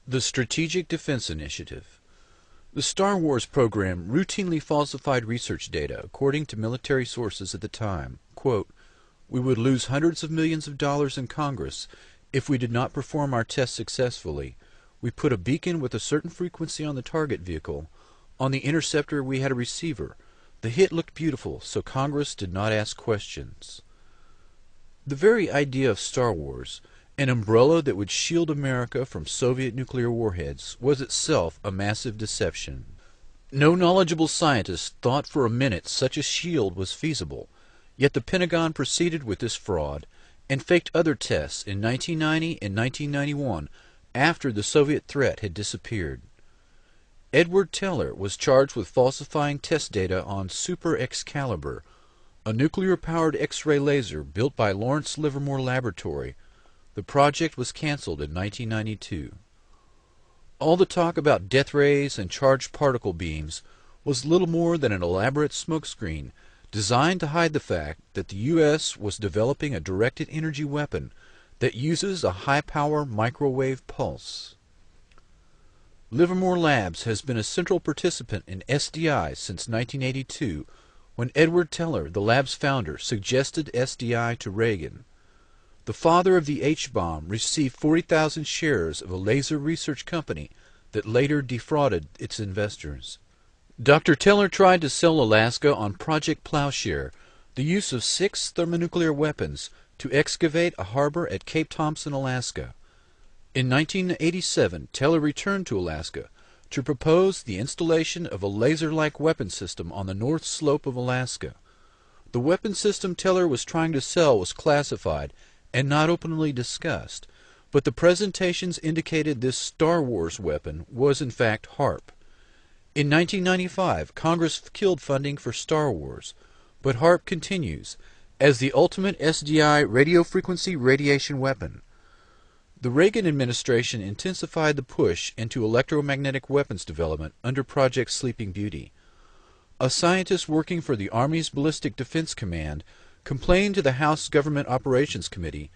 The Strategic Defense Initiative. The Star Wars program routinely falsified research data according to military sources at the time. Quote, "We would lose hundreds of millions of dollars in Congress if we did not perform our tests successfully. We put a beacon with a certain frequency on the target vehicle. On the interceptor we had a receiver. The hit looked beautiful, so Congress did not ask questions." The very idea of Star Wars, an umbrella that would shield America from Soviet nuclear warheads, was itself a massive deception. No knowledgeable scientist thought for a minute such a shield was feasible, yet the Pentagon proceeded with this fraud and faked other tests in 1990 and 1991 after the Soviet threat had disappeared. Edward Teller was charged with falsifying test data on Super Excalibur, a nuclear-powered X-ray laser built by Lawrence Livermore Laboratory. The project was canceled in 1992. All the talk about death rays and charged particle beams was little more than an elaborate smokescreen designed to hide the fact that the U.S. was developing a directed energy weapon that uses a high-power microwave pulse. Livermore Labs has been a central participant in SDI since 1982, when Edward Teller, the lab's founder, suggested SDI to Reagan. The father of the H-bomb received 40,000 shares of a laser research company that later defrauded its investors. Dr. Teller tried to sell Alaska on Project Plowshare, the use of 6 thermonuclear weapons to excavate a harbor at Cape Thompson, Alaska. In 1987, Teller returned to Alaska to propose the installation of a laser-like weapon system on the north slope of Alaska. The weapon system Teller was trying to sell was classified and not openly discussed, but the presentations indicated this Star Wars weapon was in fact HAARP. In 1995, Congress killed funding for Star Wars, but HAARP continues as the ultimate SDI radio frequency radiation weapon. The Reagan administration intensified the push into electromagnetic weapons development under Project Sleeping Beauty. A scientist working for the Army's Ballistic Defense Command complained to the House Government Operations Committee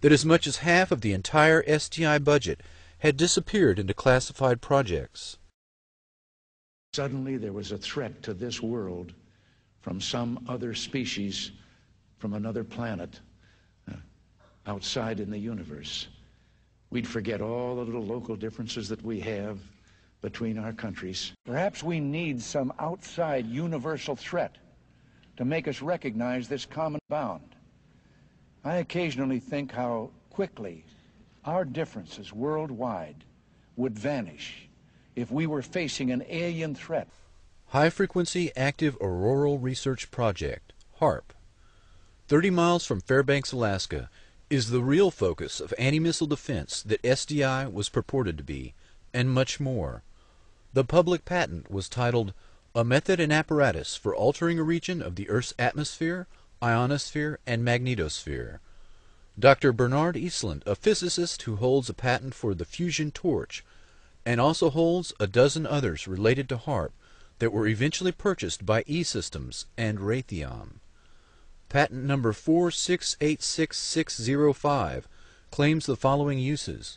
that as much as half of the entire SDI budget had disappeared into classified projects. Suddenly there was a threat to this world from some other species, from another planet, outside in the universe. We'd forget all the little local differences that we have between our countries. Perhaps we need some outside universal threat to make us recognize this common bound. I occasionally think how quickly our differences worldwide would vanish if we were facing an alien threat. High-Frequency Active Auroral Research Project, HAARP. 30 miles from Fairbanks, Alaska, is the real focus of anti-missile defense that SDI was purported to be, and much more. The public patent was titled "A Method and Apparatus for Altering a Region of the Earth's Atmosphere, Ionosphere, and Magnetosphere." Dr. Bernard Eastland, a physicist who holds a patent for the fusion torch, and also holds a dozen others related to HAARP that were eventually purchased by E-Systems and Raytheon. Patent number 4686605 claims the following uses: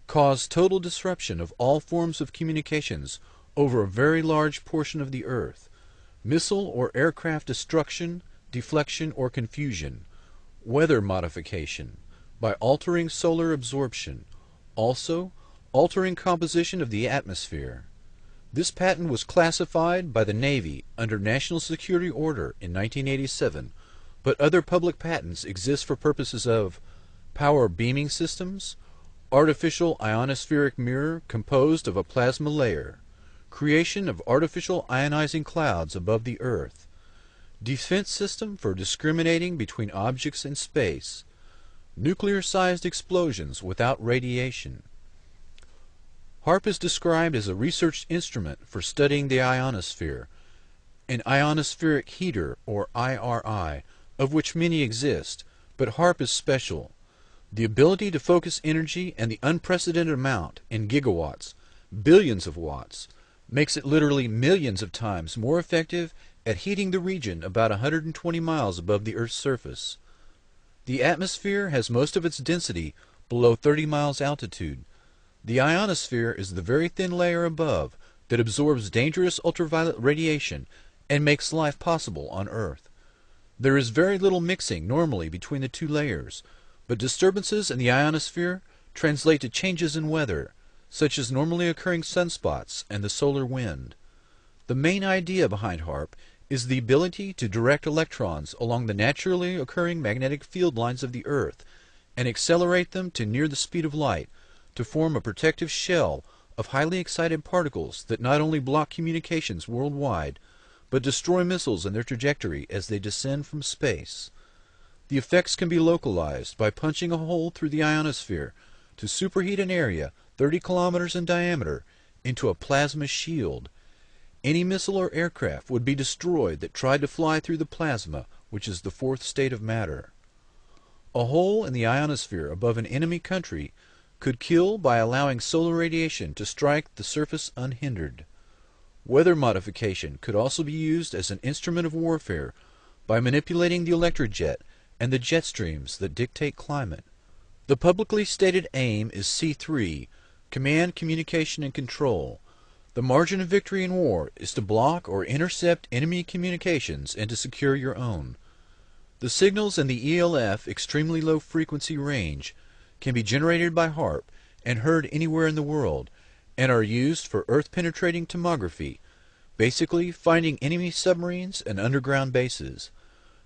cause total disruption of all forms of communications over a very large portion of the Earth, missile or aircraft destruction, deflection, or confusion, weather modification, by altering solar absorption, also altering composition of the atmosphere. This patent was classified by the Navy under National Security Order in 1987, but other public patents exist for purposes of power beaming systems, artificial ionospheric mirror composed of a plasma layer, creation of artificial ionizing clouds above the Earth, defense system for discriminating between objects in space, nuclear-sized explosions without radiation. HAARP is described as a research instrument for studying the ionosphere, an ionospheric heater, or IRI, of which many exist, but HAARP is special. The ability to focus energy and the unprecedented amount in gigawatts, billions of watts, makes it literally millions of times more effective at heating the region about 120 miles above the Earth's surface. The atmosphere has most of its density below 30 miles altitude. The ionosphere is the very thin layer above that absorbs dangerous ultraviolet radiation and makes life possible on Earth. There is very little mixing normally between the two layers, but disturbances in the ionosphere translate to changes in weather, such as normally occurring sunspots and the solar wind. The main idea behind HAARP is the ability to direct electrons along the naturally occurring magnetic field lines of the Earth and accelerate them to near the speed of light to form a protective shell of highly excited particles that not only block communications worldwide, but destroy missiles in their trajectory as they descend from space. The effects can be localized by punching a hole through the ionosphere to superheat an area 30 kilometers in diameter into a plasma shield. Any missile or aircraft would be destroyed that tried to fly through the plasma, which is the fourth state of matter. A hole in the ionosphere above an enemy country could kill by allowing solar radiation to strike the surface unhindered. Weather modification could also be used as an instrument of warfare by manipulating the electrojet and the jet streams that dictate climate. The publicly stated aim is C3, Command, Communication, and Control. The margin of victory in war is to block or intercept enemy communications and to secure your own. The signals in the ELF extremely low frequency range can be generated by HAARP and heard anywhere in the world, and are used for Earth-penetrating tomography, basically finding enemy submarines and underground bases.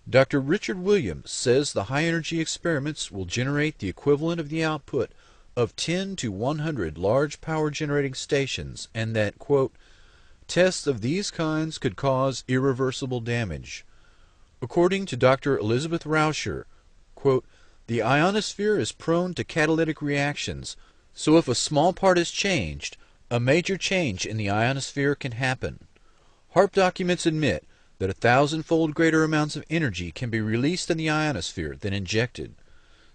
Dr. Richard Williams says the high-energy experiments will generate the equivalent of the output of 10 to 100 large power-generating stations, and that, quote, tests of these kinds could cause irreversible damage. According to Dr. Elizabeth Rauscher, quote, the ionosphere is prone to catalytic reactions, so if a small part is changed, a major change in the ionosphere can happen. HAARP documents admit that 1,000-fold greater amounts of energy can be released in the ionosphere than injected.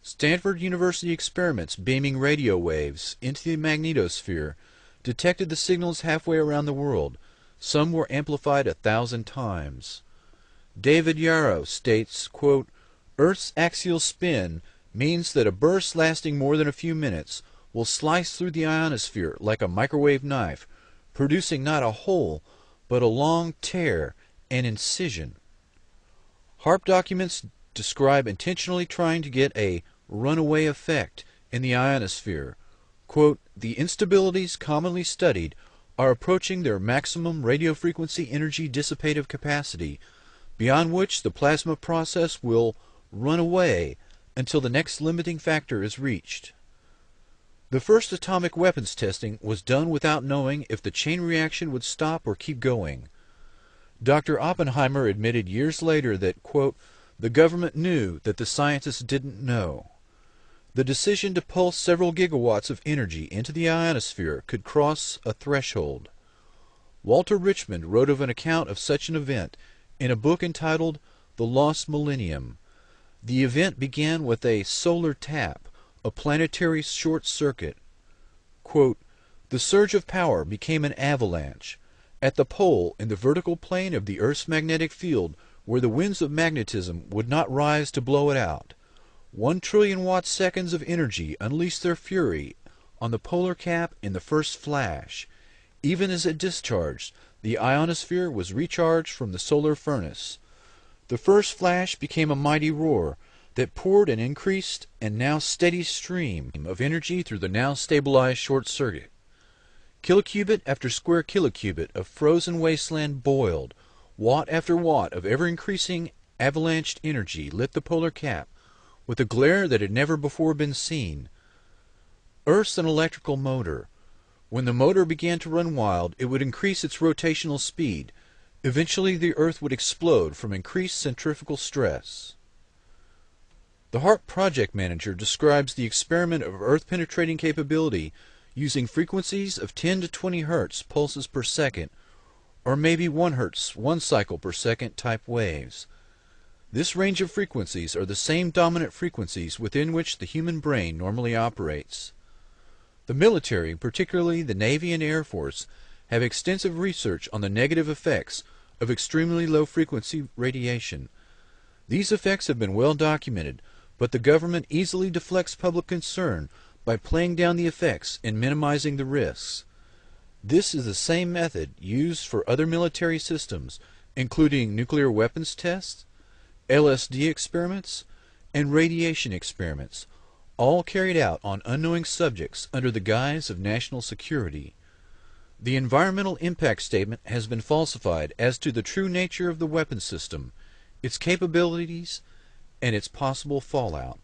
Stanford University experiments beaming radio waves into the magnetosphere detected the signals halfway around the world. Some were amplified 1,000 times. David Yarrow states, quote, Earth's axial spin means that a burst lasting more than a few minutes will slice through the ionosphere like a microwave knife, producing not a hole, but a long tear and incision. HAARP documents describe intentionally trying to get a runaway effect in the ionosphere. Quote, the instabilities commonly studied are approaching their maximum radiofrequency energy dissipative capacity, beyond which the plasma process will run away until the next limiting factor is reached. The first atomic weapons testing was done without knowing if the chain reaction would stop or keep going. Dr. Oppenheimer admitted years later that, quote, the government knew that the scientists didn't know. The decision to pulse several gigawatts of energy into the ionosphere could cross a threshold. Walter Richmond wrote of an account of such an event in a book entitled The Lost Millennium. The event began with a solar tap, a planetary short circuit. Quote, the surge of power became an avalanche. At the pole in the vertical plane of the Earth's magnetic field where the winds of magnetism would not rise to blow it out, 1 trillion watt-seconds of energy unleashed their fury on the polar cap in the first flash. Even as it discharged, the ionosphere was recharged from the solar furnace. The first flash became a mighty roar that poured an increased and now steady stream of energy through the now stabilized short circuit. Kilocubit after square kilocubit of frozen wasteland boiled. Watt after watt of ever-increasing avalanched energy lit the polar cap with a glare that had never before been seen. Earth's an electrical motor. When the motor began to run wild, it would increase its rotational speed. Eventually the Earth would explode from increased centrifugal stress. The HAARP project manager describes the experiment of Earth-penetrating capability using frequencies of 10 to 20 Hz pulses per second, or maybe 1 Hz, 1 cycle per second type waves. This range of frequencies are the same dominant frequencies within which the human brain normally operates. The military, particularly the Navy and Air Force, have extensive research on the negative effects of extremely low-frequency radiation. These effects have been well documented, but the government easily deflects public concern by playing down the effects and minimizing the risks. This is the same method used for other military systems, including nuclear weapons tests, LSD experiments, and radiation experiments, all carried out on unknowing subjects under the guise of national security. The environmental impact statement has been falsified as to the true nature of the weapon system, its capabilities, and its possible fallout.